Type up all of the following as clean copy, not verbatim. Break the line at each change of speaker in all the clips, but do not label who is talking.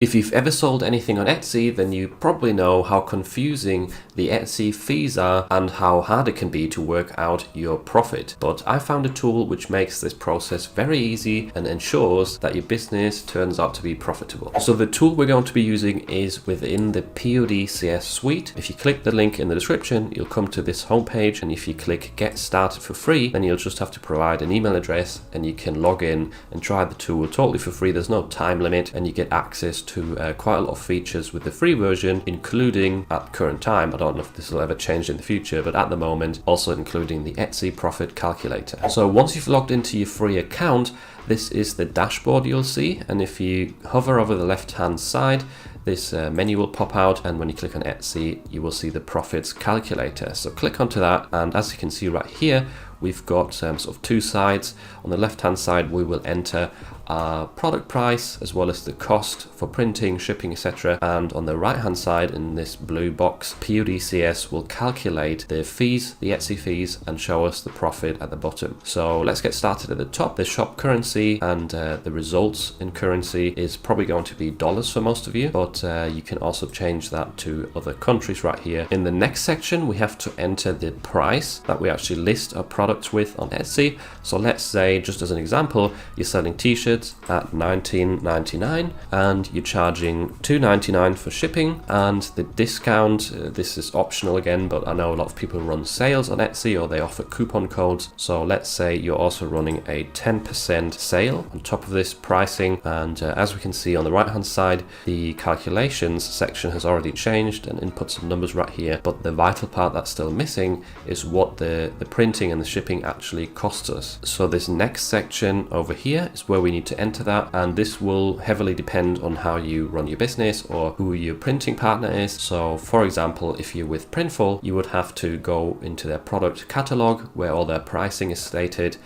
If you've ever sold anything on Etsy, then you probably know how confusing the Etsy fees are and how hard it can be to work out your profit. But I found a tool which makes this process very easy and ensures that your business turns out to be profitable. So the tool we're going to be using is within the PODCS suite. If you click the link in the description, you'll come to this homepage, and if you click Get Started for free, then you'll just have to provide an email address and you can log in and try the tool totally for free. There's no time limit, and you get access to quite a lot of features with the free version, including at the current time, I don't know if this will ever change in the future, but at the moment also including the Etsy profit calculator. So once you've logged into your free account, this is the dashboard you'll see, and if you hover over the left hand side, this menu will pop out, and when you click on Etsy, you will see the profits calculator. So click onto that, and as you can see right here, we've got sort of two sides. On the left hand side, we will enter our product price as well as the cost for printing, shipping, etc. And on the right hand side in this blue box, PODCS will calculate the fees, the Etsy fees, and show us the profit at the bottom. So let's get started at the top. The shop currency and the results in currency is probably going to be dollars for most of you, but you can also change that to other countries right here. In the next section, we have to enter the price that we actually list our products with on Etsy. So let's say, just as an example, you're selling t-shirts at $19.99 and you're charging $2.99 for shipping, and the discount, this is optional again, but I know a lot of people run sales on Etsy or they offer coupon codes. So let's say you're also running a 10% sale on top of this pricing, and as we can see on the right hand side, the calculations section has already changed and input some numbers right here, but the vital part that's still missing is what the printing and the shipping actually costs us. So this next section over here is where we need to enter that, and this will heavily depend on how you run your business or who your printing partner is. So for example, if you're with Printful, you would have to go into their product catalog where all their pricing is stated,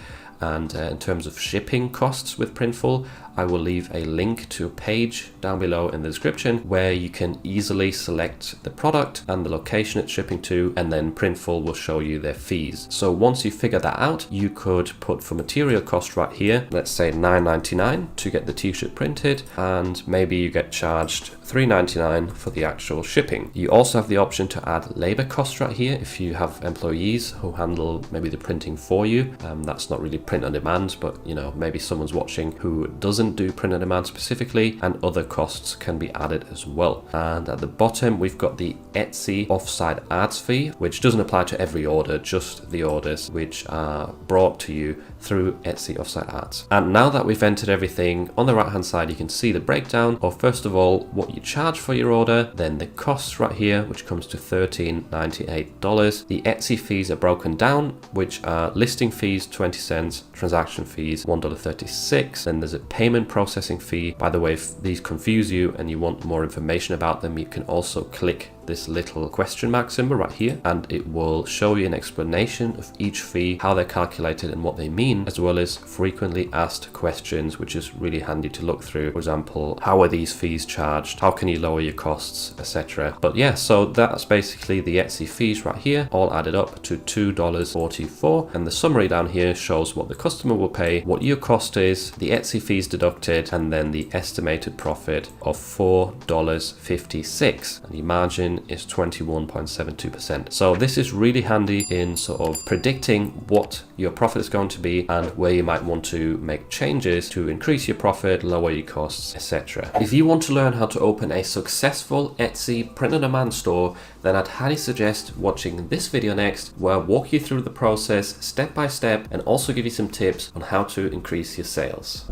and in terms of shipping costs with Printful, I will leave a link to a page down below in the description where you can easily select the product and the location it's shipping to, and then Printful will show you their fees. So once you figure that out, you could put for material cost right here, let's say $9.99 to get the t-shirt printed, and maybe you get charged $3.99 for the actual shipping. You also have the option to add labor cost right here if you have employees who handle maybe the printing for you. That's not really print on demand, but you know, maybe someone's watching who doesn't do print on demand specifically, and other costs can be added as well. And at the bottom, we've got the Etsy offsite ads fee, which doesn't apply to every order, just the orders which are brought to you through Etsy offsite ads. And now that we've entered everything, on the right hand side, you can see the breakdown of, first of all, what you charge for your order, then the costs right here, which comes to $13.98. The Etsy fees are broken down, which are listing fees 20 cents, transaction fees $1.36. Then there's a payment processing fee. By the way, if these confuse you and you want more information about them, you can also click this little question mark symbol right here, and it will show you an explanation of each fee, how they're calculated and what they mean, as well as frequently asked questions, which is really handy to look through. For example, how are these fees charged? How can you lower your costs, etc. But yeah, so that's basically the Etsy fees right here, all added up to $2.44, and the summary down here shows what the customer will pay, what your cost is, the Etsy fees deducted, and then the estimated profit of $4.56, and your margin is 21.72%. So this is really handy in sort of predicting what your profit is going to be and where you might want to make changes to increase your profit, lower your costs, etc. If you want to learn how to open a successful Etsy print on demand store, then I'd highly suggest watching this video next, where I walk you through the process step by step and also give you some tips on how to increase your sales.